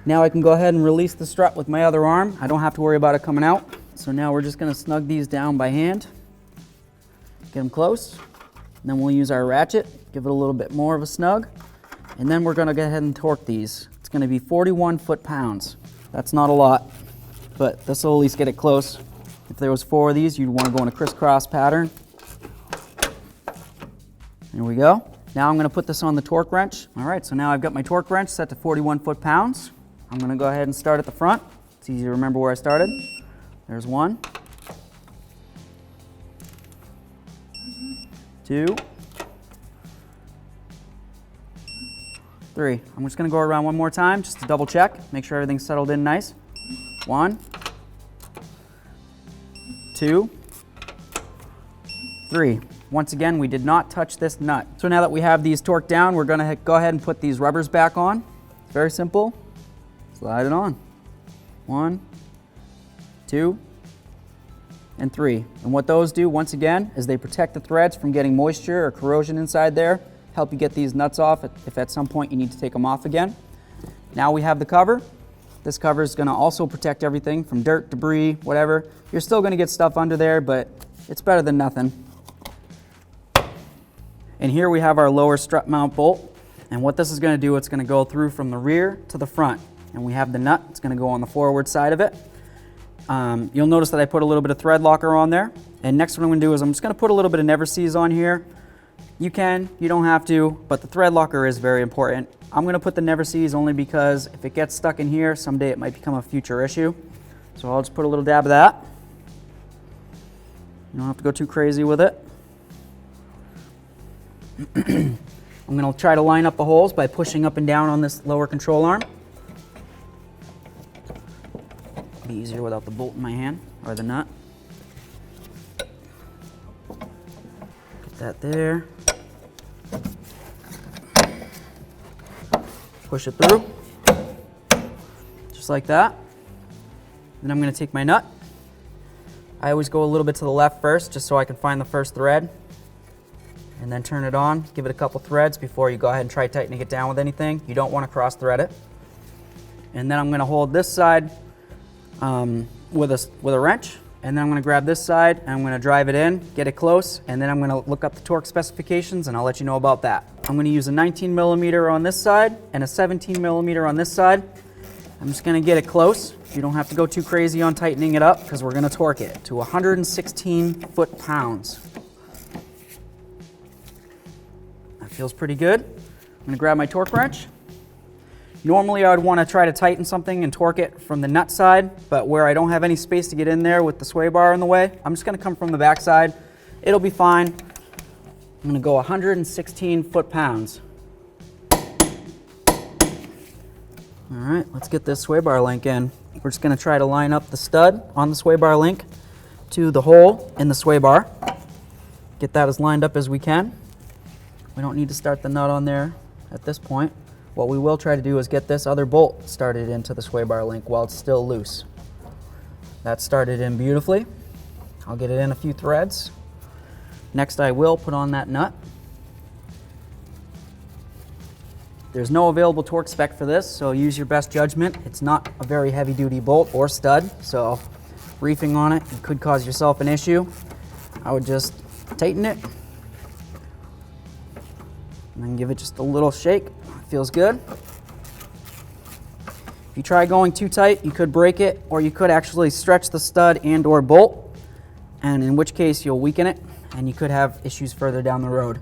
Now I can go ahead and release the strut with my other arm. I don't have to worry about it coming out. So now we're just going to snug these down by hand. Get them close. And then we'll use our ratchet, give it a little bit more of a snug. And then we're going to go ahead and torque these. It's going to be 41 foot-pounds. That's not a lot, but this will at least get it close. If there was 4 of these, you'd want to go in a crisscross pattern. There we go. Now I'm going to put this on the torque wrench. All right, so now I've got my torque wrench set to 41 foot-pounds. I'm going to go ahead and start at the front. It's easy to remember where I started. There's 1, 2, 3. I'm just going to go around one more time just to double check, make sure everything's settled in nice. 1, 2, 3. Once again, we did not touch this nut. So now that we have these torqued down, we're going to go ahead and put these rubbers back on. It's very simple. Slide it on. 1, 2, and 3. And what those do, once again, is they protect the threads from getting moisture or corrosion inside there. Help you get these nuts off if at some point you need to take them off again. Now we have the cover. This cover is going to also protect everything from dirt, debris, whatever. You're still going to get stuff under there, but it's better than nothing. And here we have our lower strut mount bolt. And what this is going to do, it's going to go through from the rear to the front. And we have the nut. It's going to go on the forward side of it. You'll notice that I put a little bit of thread locker on there. And next what I'm going to do is I'm just going to put a little bit of never sees on here. You can, you don't have to, but the thread locker is very important. I'm gonna put the never sees only because if it gets stuck in here, someday it might become a future issue. So I'll just put a little dab of that. You don't have to go too crazy with it. I'm gonna try to line up the holes by pushing up and down on this lower control arm. Be easier without the bolt in my hand, or the nut. Get that there. Push it through, just like that. Then I'm gonna take my nut. I always go a little bit to the left first, just so I can find the first thread. And then turn it on, give it a couple threads before you go ahead and try tightening it down with anything. You don't wanna cross thread it. And then I'm gonna hold this side with a wrench, and then I'm gonna grab this side and I'm gonna drive it in, get it close, and then I'm gonna look up the torque specifications and I'll let you know about that. I'm gonna use a 19 millimeter on this side and a 17 millimeter on this side. I'm just gonna get it close. You don't have to go too crazy on tightening it up because we're gonna torque it to 116 foot-pounds. That feels pretty good. I'm gonna grab my torque wrench. Normally I would want to try to tighten something and torque it from the nut side, but where I don't have any space to get in there with the sway bar in the way, I'm just going to come from the back side. It'll be fine. I'm going to go 116 foot-pounds. All right, let's get this sway bar link in. We're just going to try to line up the stud on the sway bar link to the hole in the sway bar. Get that as lined up as we can. We don't need to start the nut on there at this point. What we will try to do is get this other bolt started into the sway bar link while it's still loose. That's started in beautifully. I'll get it in a few threads. Next I will put on that nut. There's no available torque spec for this, so use your best judgment. It's not a very heavy duty bolt or stud, so reefing on it could cause yourself an issue. I would just tighten it and then give it just a little shake. Feels good. If you try going too tight, you could break it, or you could actually stretch the stud and or bolt, and in which case you'll weaken it and you could have issues further down the road.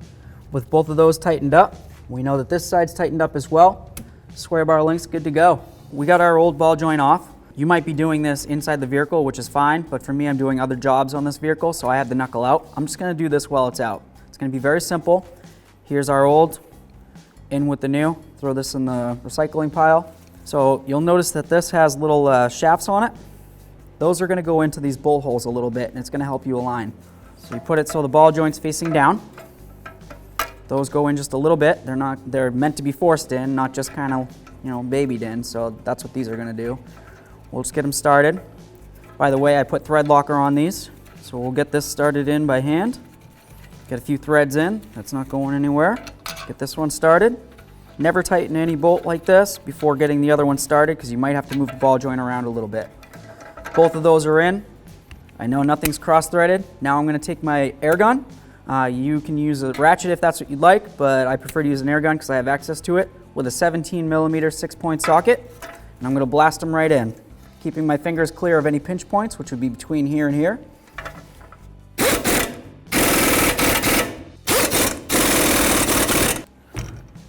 With both of those tightened up, we know that this side's tightened up as well. Sway bar link's good to go. We got our old ball joint off. You might be doing this inside the vehicle, which is fine, but for me, I'm doing other jobs on this vehicle, so I had the knuckle out. I'm just gonna do this while it's out. It's gonna be very simple. Here's our old, in with the new. Throw this in the recycling pile. So you'll notice that this has little shafts on it. Those are gonna go into these bolt holes a little bit, and it's gonna help you align. So you put it so the ball joint's facing down. Those go in just a little bit. They're meant to be forced in, not just kind of, babied in. So that's what these are gonna do. We'll just get them started. By the way, I put thread locker on these. So we'll get this started in by hand. Get a few threads in. That's not going anywhere. Get this one started. Never tighten any bolt like this before getting the other one started because you might have to move the ball joint around a little bit. Both of those are in. I know nothing's cross-threaded. Now I'm going to take my air gun. You can use a ratchet if that's what you'd like, but I prefer to use an air gun because I have access to it with a 17 millimeter 6-point socket. And I'm going to blast them right in, keeping my fingers clear of any pinch points, which would be between here and here.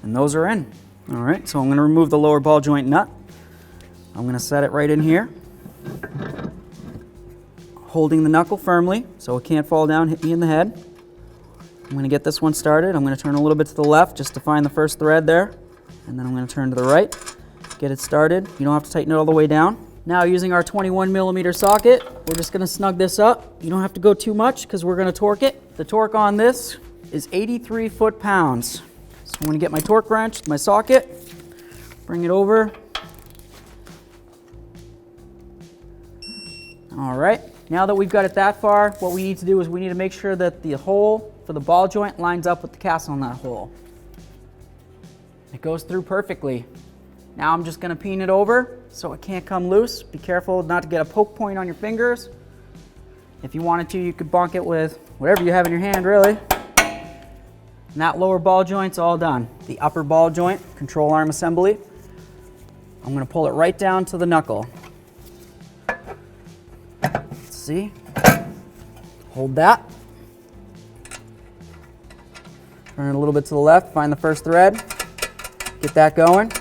And those are in. All right, so I'm gonna remove the lower ball joint nut. I'm gonna set it right in here, holding the knuckle firmly so it can't fall down, hit me in the head. I'm gonna get this one started. I'm gonna turn a little bit to the left just to find the first thread there. And then I'm gonna turn to the right, get it started. You don't have to tighten it all the way down. Now using our 21 millimeter socket, we're just gonna snug this up. You don't have to go too much because we're gonna torque it. The torque on this is 83 foot-pounds. So I'm going to get my torque wrench, my socket, bring it over. All right, now that we've got it that far, what we need to do is we need to make sure that the hole for the ball joint lines up with the castle on that hole. It goes through perfectly. Now I'm just going to peen it over so it can't come loose. Be careful not to get a poke point on your fingers. If you wanted to, you could bonk it with whatever you have in your hand, really. And that lower ball joint's all done. The upper ball joint, control arm assembly, I'm gonna pull it right down to the knuckle. Let's see. Hold that. Turn it a little bit to the left, find the first thread, get that going.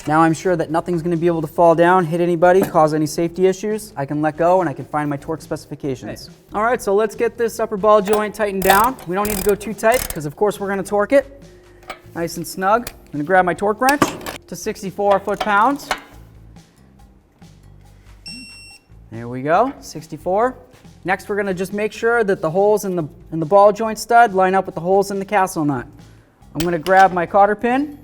Now I'm sure that nothing's going to be able to fall down, hit anybody, cause any safety issues. I can let go and I can find my torque specifications. All right, so let's get this upper ball joint tightened down. We don't need to go too tight because of course we're going to torque it. Nice and snug. I'm going to grab my torque wrench to 64 foot-pounds. There we go, 64. Next, we're going to just make sure that the holes in the ball joint stud line up with the holes in the castle nut. I'm going to grab my cotter pin,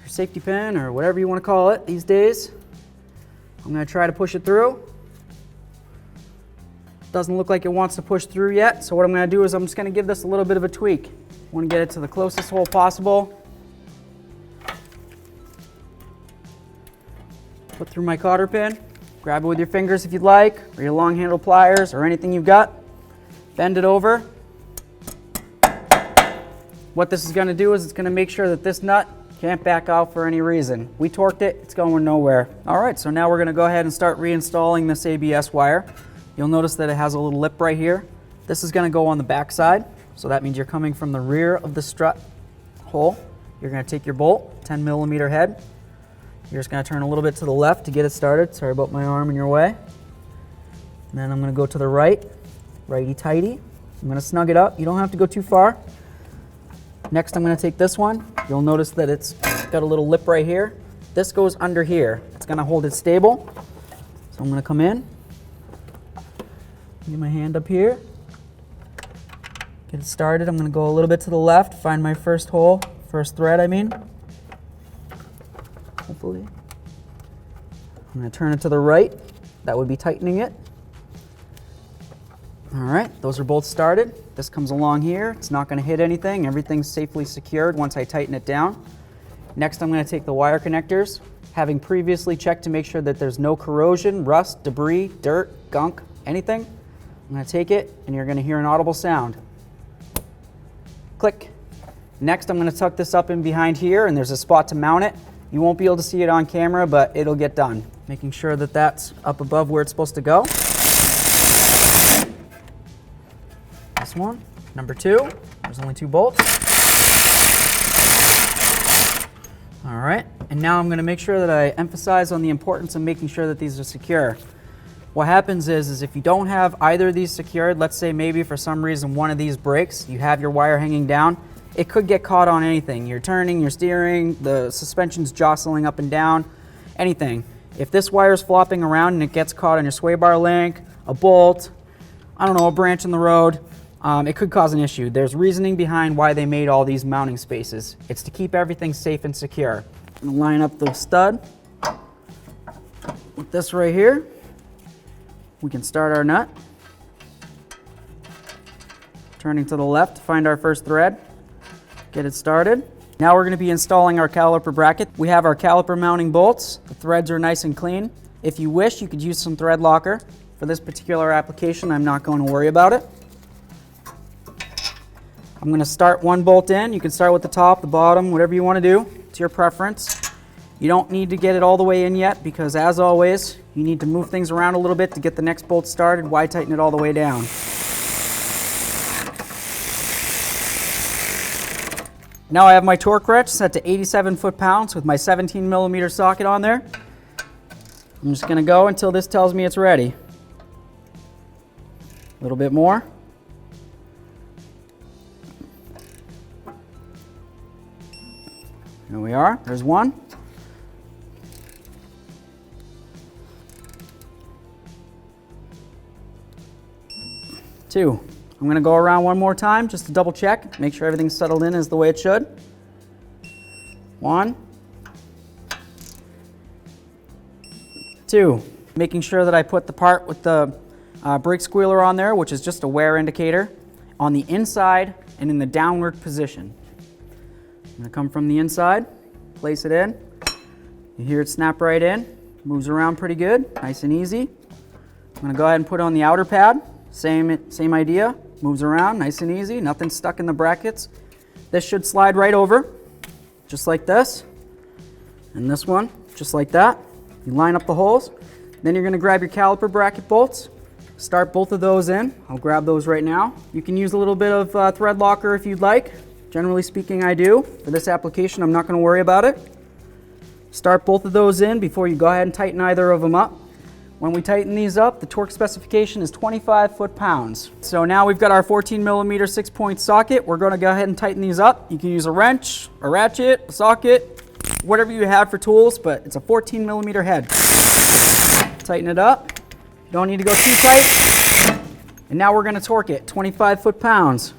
or safety pin, or whatever you want to call it these days. I'm going to try to push it through. Doesn't look like it wants to push through yet, so what I'm going to do is I'm just going to give this a little bit of a tweak. I want to get it to the closest hole possible. Put through my cotter pin. Grab it with your fingers if you'd like, or your long handle pliers, or anything you've got. Bend it over. What this is going to do is it's going to make sure that this nut can't back out for any reason. We torqued it, it's going nowhere. All right, so now we're going to go ahead and start reinstalling this ABS wire. You'll notice that it has a little lip right here. This is going to go on the back side, so that means you're coming from the rear of the strut hole. You're going to take your bolt, 10mm head. You're just going to turn a little bit to the left to get it started. Sorry about my arm in your way. And then I'm going to go to the right, righty-tighty. I'm going to snug it up. You don't have to go too far. Next, I'm going to take this one. You'll notice that it's got a little lip right here. This goes under here. It's going to hold it stable. So I'm going to come in, get my hand up here, get it started. I'm going to go a little bit to the left, find my first hole, first thread, I mean. Hopefully. I'm going to turn it to the right. That would be tightening it. All right, those are both started. This comes along here. It's not going to hit anything. Everything's safely secured once I tighten it down. Next, I'm going to take the wire connectors, having previously checked to make sure that there's no corrosion, rust, debris, dirt, gunk, anything. I'm going to take it, and you're going to hear an audible sound. Click. Next, I'm going to tuck this up in behind here, and there's a spot to mount it. You won't be able to see it on camera, but it'll get done. Making sure that that's up above where it's supposed to go. This one, number 2. There's only 2 bolts. All right, and now I'm gonna make sure that I emphasize on the importance of making sure that these are secure. What happens is if you don't have either of these secured, let's say maybe for some reason one of these breaks, you have your wire hanging down, it could get caught on anything. You're turning, you're steering, the suspension's jostling up and down, anything. If this wire's flopping around and it gets caught on your sway bar link, a bolt, I don't know, a branch in the road, it could cause an issue. There's reasoning behind why they made all these mounting spaces. It's to keep everything safe and secure. I'm gonna line up the stud with this right here. We can start our nut. Turning to the left to find our first thread. Get it started. Now we're going to be installing our caliper bracket. We have our caliper mounting bolts. The threads are nice and clean. If you wish, you could use some thread locker. For this particular application, I'm not going to worry about it. I'm going to start one bolt in. You can start with the top, the bottom, whatever you want to do. It's your preference. You don't need to get it all the way in yet because, as always, you need to move things around a little bit to get the next bolt started. Why tighten it all the way down? Now I have my torque wrench set to 87 foot-pounds with my 17mm socket on there. I'm just going to go until this tells me it's ready. A little bit more. There we are. There's one. Two. I'm going to go around one more time just to double check, make sure everything's settled in as the way it should. 1, 2. Making sure that I put the part with the brake squealer on there, which is just a wear indicator, on the inside and in the downward position. I'm going to come from the inside, place it in. You hear it snap right in, moves around pretty good, nice and easy. I'm going to go ahead and put on the outer pad, same idea. Moves around nice and easy, nothing stuck in the brackets. This should slide right over, just like this. And this one, just like that. You line up the holes. Then you're going to grab your caliper bracket bolts, Start both of those in. I'll grab those right now. You can use a little bit of thread locker if you'd like. Generally speaking, I do. For this application, I'm not going to worry about it. Start both of those in before you go ahead and tighten either of them up. When we tighten these up, the torque specification is 25 foot-pounds. So now we've got our 14mm 6-point socket. We're going to go ahead and tighten these up. You can use a wrench, a ratchet, a socket, whatever you have for tools, but it's a 14mm head. Tighten it up. Don't need to go too tight. And now we're going to torque it, 25 foot-pounds.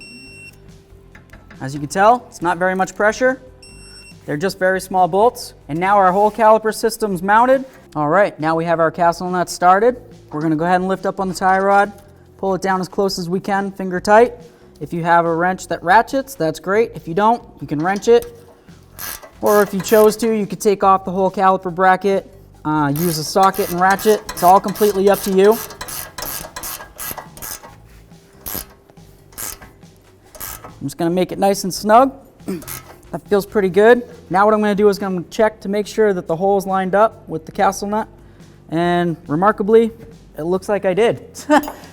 As you can tell, it's not very much pressure. They're just very small bolts. And now our whole caliper system's mounted. All right, now we have our castle nut started. We're gonna go ahead and lift up on the tie rod, pull it down as close as we can, finger tight. If you have a wrench that ratchets, that's great. If you don't, you can wrench it. Or if you chose to, you could take off the whole caliper bracket, use a socket and ratchet. It's all completely up to you. I'm just gonna make it nice and snug. That feels pretty good. Now what I'm going to do is I'm going to check to make sure that the hole is lined up with the castle nut. And remarkably, it looks like I did.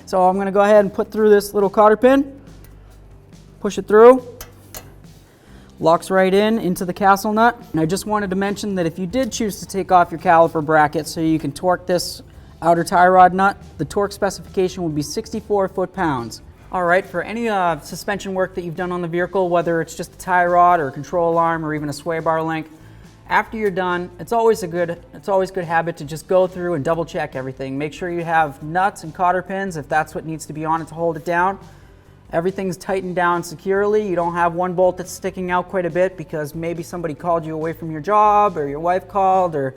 So I'm going to go ahead and put through this little cotter pin. Push it through. Locks right into the castle nut. And I just wanted to mention that if you did choose to take off your caliper bracket so you can torque this outer tie rod nut, the torque specification would be 64 foot-pounds. All right, for any suspension work that you've done on the vehicle, whether it's just a tie rod or a control arm or even a sway bar link, after you're done, it's always good habit to just go through and double check everything. Make sure you have nuts and cotter pins if that's what needs to be on it to hold it down. Everything's tightened down securely. You don't have one bolt that's sticking out quite a bit because maybe somebody called you away from your job or your wife called or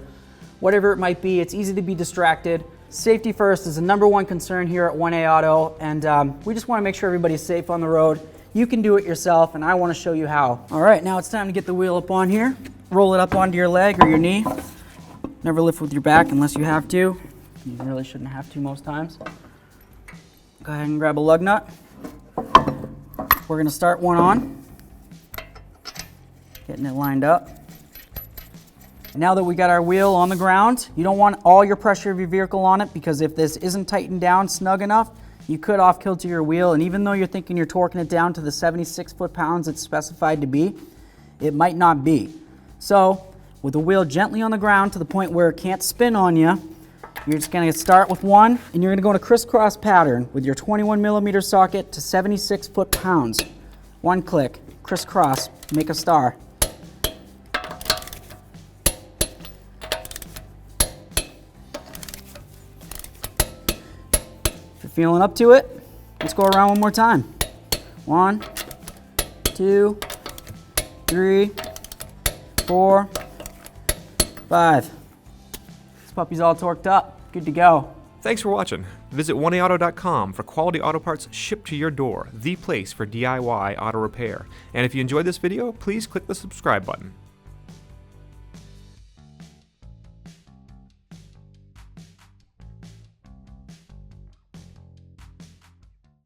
whatever it might be. It's easy to be distracted. Safety first is the #1 concern here at 1A Auto, and we just want to make sure everybody's safe on the road. You can do it yourself, and I want to show you how. All right, now it's time to get the wheel up on here. Roll it up onto your leg or your knee. Never lift with your back unless you have to. You really shouldn't have to most times. Go ahead and grab a lug nut. We're going to start one on. Getting it lined up. Now that we got our wheel on the ground, you don't want all your pressure of your vehicle on it because if this isn't tightened down snug enough, you could off kilter your wheel, and even though you're thinking you're torquing it down to the 76 foot-pounds it's specified to be, it might not be. So with the wheel gently on the ground to the point where it can't spin on you, you're just going to start with one, and you're going to go in a crisscross pattern with your 21mm socket to 76 foot-pounds. One click, crisscross, make a star. Feeling up to it? Let's go around one more time. 1, 2, 3, 4, 5. This puppy's all torqued up. Good to go. Thanks for watching. Visit 1AAuto.com for quality auto parts shipped to your door, the place for DIY auto repair. And if you enjoyed this video, please click the subscribe button.